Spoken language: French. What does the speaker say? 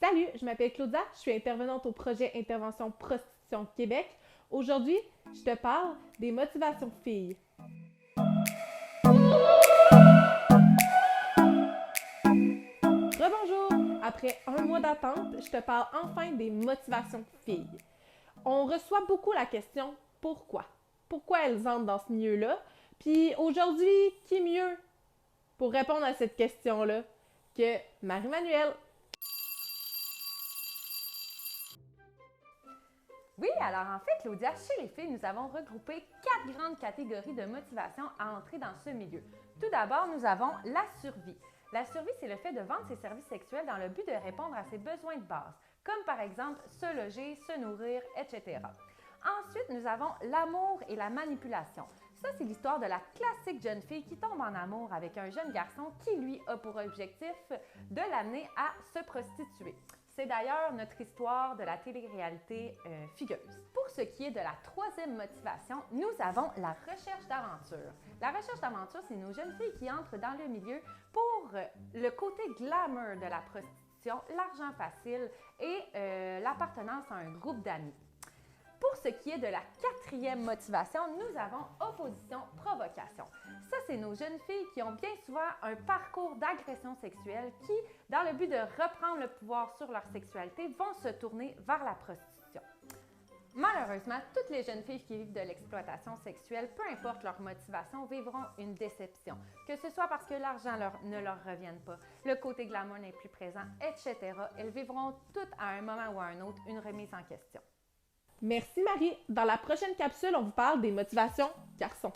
Salut, je m'appelle Claudia, je suis intervenante au projet Intervention Prostitution Québec. Aujourd'hui, je te parle des motivations filles. Rebonjour! Après un mois d'attente, je te parle enfin des motivations filles. On reçoit beaucoup la question pourquoi? Pourquoi elles entrent dans ce milieu-là? Puis aujourd'hui, qui mieux pour répondre à cette question-là que Marie-Manuelle? Oui, alors en fait, Claudia, chez les filles, nous avons regroupé 4 grandes catégories de motivation à entrer dans ce milieu. Tout d'abord, nous avons la survie. La survie, c'est le fait de vendre ses services sexuels dans le but de répondre à ses besoins de base, comme par exemple se loger, se nourrir, etc. Ensuite, nous avons l'amour et la manipulation. Ça, c'est l'histoire de la classique jeune fille qui tombe en amour avec un jeune garçon qui, lui, a pour objectif de l'amener à se prostituer. C'est d'ailleurs notre histoire de la télé-réalité Fugueuse. Pour ce qui est de la troisième motivation, nous avons la recherche d'aventure. La recherche d'aventure, c'est nos jeunes filles qui entrent dans le milieu pour le côté glamour de la prostitution, l'argent facile et l'appartenance à un groupe d'amis. Pour ce qui est de la quatrième motivation, nous avons opposition-provocation. Ça, c'est nos jeunes filles qui ont bien souvent un parcours d'agression sexuelle qui, dans le but de reprendre le pouvoir sur leur sexualité, vont se tourner vers la prostitution. Malheureusement, toutes les jeunes filles qui vivent de l'exploitation sexuelle, peu importe leur motivation, vivront une déception. Que ce soit parce que l'argent ne leur revienne pas, le côté glamour n'est plus présent, etc. Elles vivront toutes à un moment ou à un autre une remise en question. Merci Marie. Dans la prochaine capsule, on vous parle des motivations garçons.